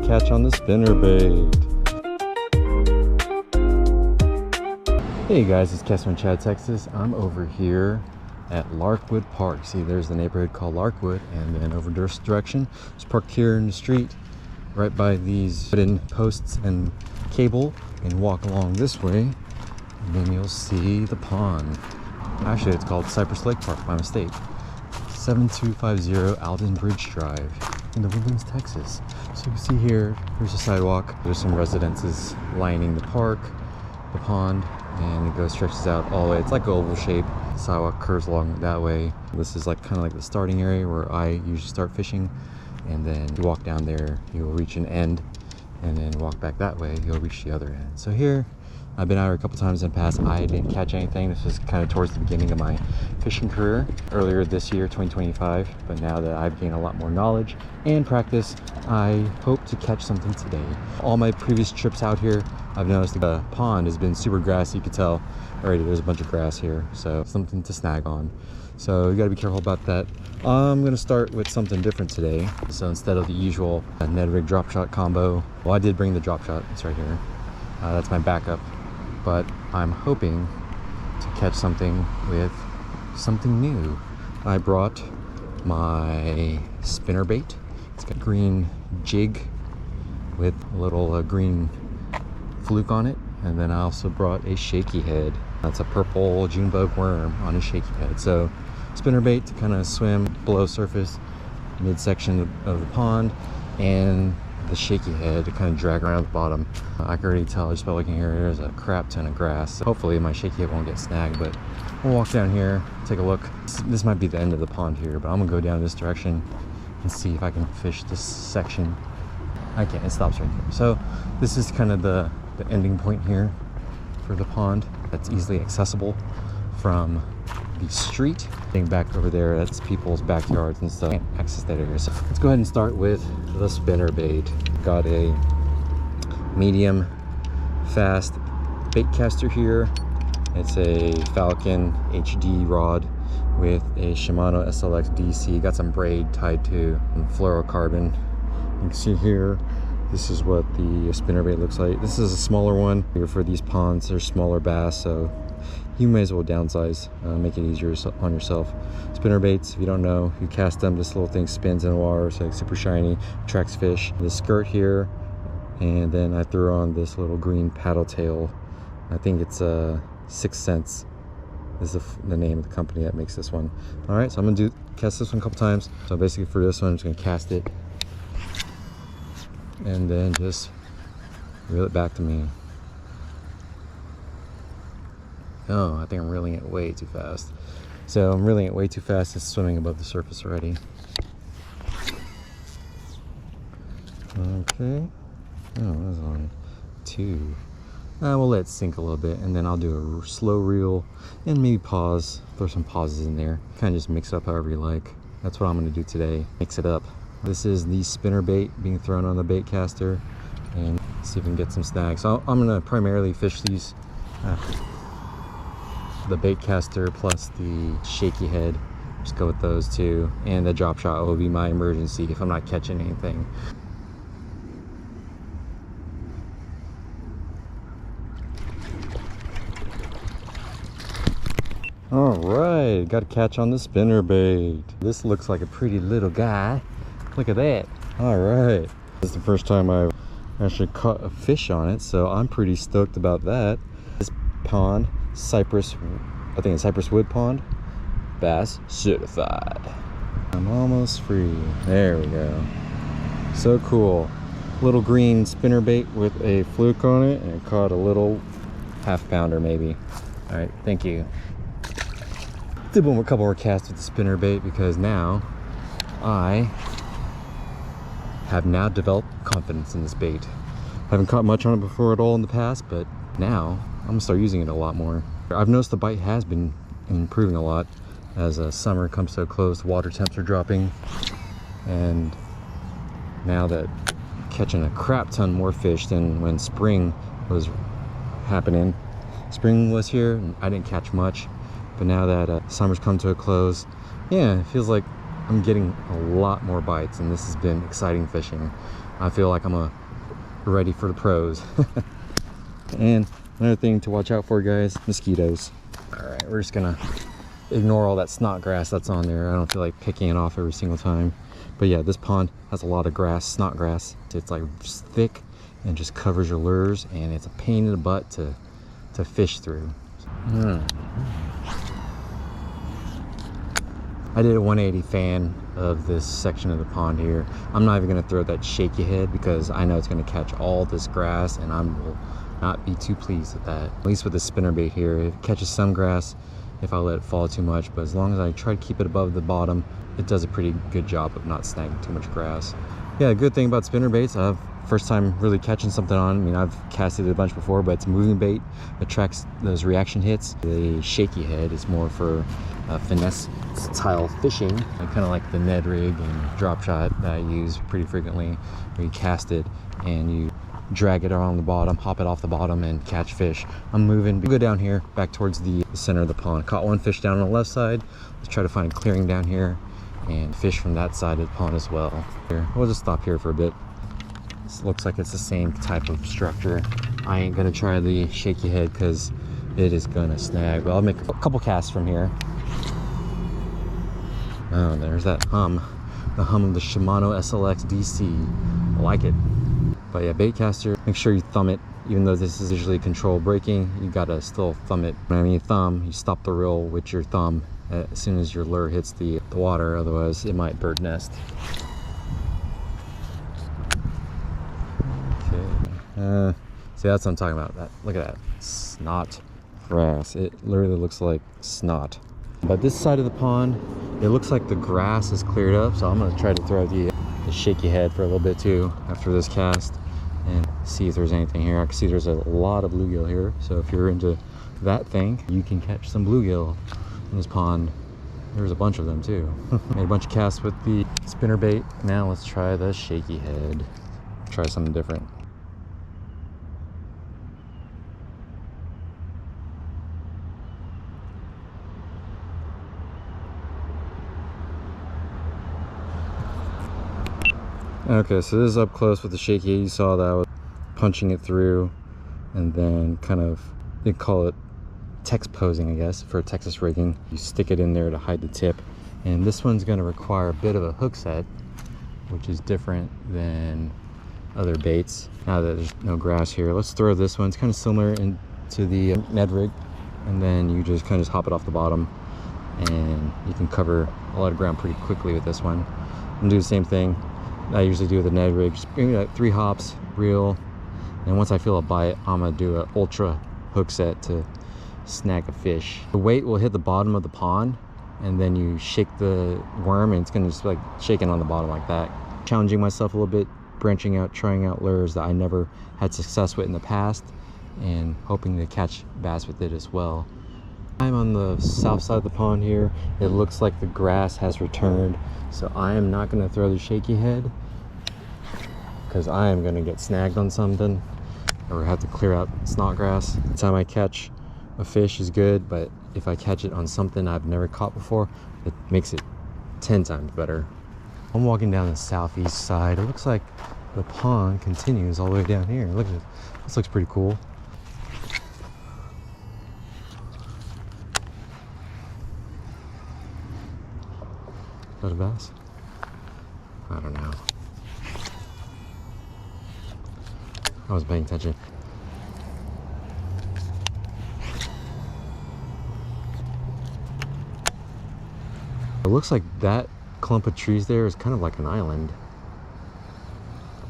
catch on the spinnerbait. Hey guys, it's Kessler in Chad, Texas. I'm over here at Larkwood Park. See, there's the neighborhood called Larkwood, and then over this direction, it's parked here in the street, right by these wooden posts and cable, and walk along this way, and then you'll see the pond. Actually, it's called Cypress Lake Park, my mistake. 7250 Alden Bridge Drive in the Woodlands, Texas. So you can see here, here's a sidewalk. There's some residences lining the park, the pond, and it stretches out all the way. It's like an oval shape. The sidewalk curves along that way. This is like kind of like the starting area where I usually start fishing, and then you walk down there, you'll reach an end, and then walk back that way, you'll reach the other end. So here, I've been out here a couple times in the past. I didn't catch anything. This was kind of towards the beginning of my fishing career earlier this year, 2025. But now that I've gained a lot more knowledge and practice, I hope to catch something today. All my previous trips out here, I've noticed the pond has been super grassy. You can tell already there's a bunch of grass here, so something to snag on. So you got to be careful about that. I'm going to start with something different today. So instead of the usual Ned rig drop shot combo, well, I did bring the drop shot. It's right here. That's my backup. But I'm hoping to catch something with something new. I brought my spinnerbait. It's got a green jig with a little green fluke on it, and then I also brought a shaky head. That's a purple June bug worm on a shaky head. So spinnerbait to kind of swim below surface, midsection of the pond, and the shaky head to kind of drag around the bottom. I can already tell just by looking here, there's a crap ton of grass. So hopefully my shaky head won't get snagged, but we'll walk down here, take a look. This might be the end of the pond here, but I'm gonna go down this direction and see if I can fish this section. I can't, it stops right here. So this is kind of the ending point here for the pond. That's easily accessible from the street. Getting back over there, that's people's backyards and stuff. Can't access that area. So let's go ahead and start with the spinnerbait. Got a medium fast bait caster here. It's a Falcon HD rod with a Shimano SLX DC. Got some braid tied to fluorocarbon. You can see here, this is what the spinnerbait looks like. This is a smaller one. For these ponds, they're smaller bass, so you may as well downsize, make it easier on yourself. Spinnerbaits, if you don't know, you cast them, this little thing spins in the water, so it's super shiny, attracts fish. The skirt here, and then I threw on this little green paddle tail. I think it's 6 cents is the name of the company that makes this one. All right, so I'm gonna cast this one a couple times. So basically for this one, I'm just gonna cast it and then just reel it back to me. Oh, I think I'm reeling it way too fast. So I'm reeling it way too fast. It's swimming above the surface already. Okay. Oh, that's on 2. We'll let it sink a little bit, and then I'll do a slow reel and maybe pause. Throw some pauses in there. Kind of just mix it up however you like. That's what I'm going to do today. Mix it up. This is the spinnerbait being thrown on the bait caster, and see if we can get some snags. So I'm going to primarily fish these. The bait caster plus the shaky head, just go with those two, and the drop shot will be my emergency if I'm not catching anything. All right, got a catch on the spinnerbait. This looks like a pretty little guy. Look at that. All right, this is the first time I've actually caught a fish on it, so I'm pretty stoked about that. This pond, Cypress, I think it's Cypress Wood Pond, bass certified. I'm almost free. There we go. So cool. Little green spinnerbait with a fluke on it, and it caught a little half-pounder maybe. All right, thank you. Did a couple more casts with the spinnerbait because now I have now developed confidence in this bait. I haven't caught much on it before at all in the past, but now I'm gonna start using it a lot more. I've noticed the bite has been improving a lot as summer comes to a close. Water temps are dropping, and now that catching a crap ton more fish than when spring was happening. Spring was here and I didn't catch much, but now that summer's come to a close, yeah, it feels like I'm getting a lot more bites, and this has been exciting fishing. I feel like I'm ready for the pros. And another thing to watch out for, guys, mosquitoes. All right, we're just gonna ignore all that snot grass that's on there. I don't feel like picking it off every single time. But yeah, this pond has a lot of grass, snot grass. It's like just thick and just covers your lures, and it's a pain in the butt to fish through. I did a 180 fan of this section of the pond here. I'm not even gonna throw that shaky head because I know it's gonna catch all this grass, and I will not be too pleased with that. At least with the spinnerbait here, it catches some grass if I let it fall too much, but as long as I try to keep it above the bottom, it does a pretty good job of not snagging too much grass. Yeah, the good thing about spinnerbaits, first time really catching something on. I mean, I've casted it a bunch before, but it's a moving bait that tracks those reaction hits. The shaky head is more for finesse style fishing, kind of like the Ned rig and drop shot that I use pretty frequently, where you cast it and you drag it around the bottom, hop it off the bottom, and catch fish. I'm moving, go down here back towards the center of the pond. Caught one fish down on the left side. Let's try to find a clearing down here and fish from that side of the pond as well. Here, we'll just stop here for a bit. This looks like it's the same type of structure. I ain't gonna try the shaky head because it is gonna snag, but I'll make a couple casts from here. Oh, there's that hum. The hum of the Shimano SLX DC. I like it. But yeah, bait caster, make sure you thumb it. Even though this is usually control braking, you gotta still thumb it. When I mean thumb, you stop the reel with your thumb as soon as your lure hits the water, otherwise it might bird nest. Okay. See, that's what I'm talking about. Look at that. Snot grass. It literally looks like snot. But this side of the pond, it looks like the grass is cleared up, so I'm gonna try to throw the shaky head for a little bit too after this cast and see if there's anything here. I can see there's a lot of bluegill here, so if you're into that thing, you can catch some bluegill in this pond. There's a bunch of them too. Made a bunch of casts with the spinnerbait. Now let's try the shaky head. Try something different. Okay, so this is up close with the shaky. You saw that I was punching it through and then kind of, they call it text posing, I guess, for Texas rigging. You stick it in there to hide the tip. And this one's gonna require a bit of a hook set, which is different than other baits. Now that there's no grass here, let's throw this one. It's kind of similar into the Ned rig. And then you just kind of hop it off the bottom and you can cover a lot of ground pretty quickly with this one. I'm gonna do the same thing I usually do with the Ned rig. Just bring like 3 hops, reel, and once I feel a bite, I'm gonna do an ultra hook set to snag a fish. The weight will hit the bottom of the pond, and then you shake the worm, and it's gonna just like shaking on the bottom like that. Challenging myself a little bit, branching out, trying out lures that I never had success with in the past, and hoping to catch bass with it as well. I'm on the south side of the pond here. It looks like the grass has returned, so I am not going to throw the shaky head because I am going to get snagged on something or have to clear out snot grass. The time I catch a fish is good, but if I catch it on something I've never caught before, it makes it 10 times better. I'm walking down the southeast side. It looks like the pond continues all the way down here. Look at this. This looks pretty cool. Is that a bass? I don't know. I wasn't paying attention. It looks like that clump of trees there is kind of like an island.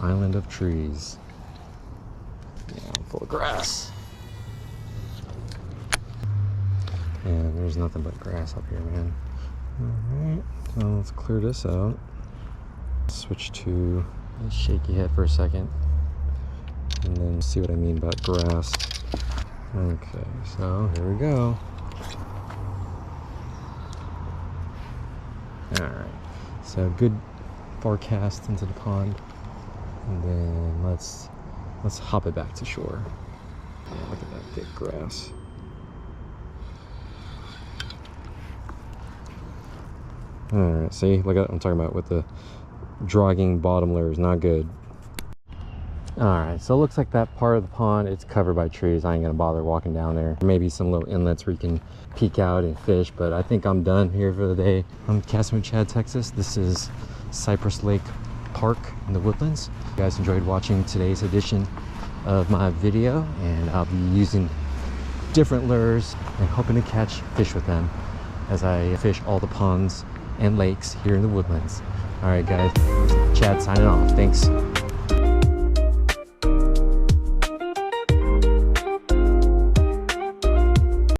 Island of trees. Yeah, I'm full of grass. And there's nothing but grass up here, man. Alright, so let's clear this out. Switch to the shaky head for a second. And then see what I mean about grass. Okay, so here we go. Alright, so good forecast into the pond. And then let's hop it back to shore. Yeah, look at that thick grass. All right, see, look at what I'm talking about with the dragging bottom lure is not good. All right, so it looks like that part of the pond, it's covered by trees. I ain't gonna bother walking down there. Maybe some little inlets where you can peek out and fish, but I think I'm done here for the day. I'm casting with Chad, Texas. This is Cypress Lake Park in the Woodlands. If you guys enjoyed watching today's edition of my video, and I'll be using different lures and hoping to catch fish with them as I fish all the ponds and lakes here in the Woodlands. All right, guys, Chad signing off. Thanks.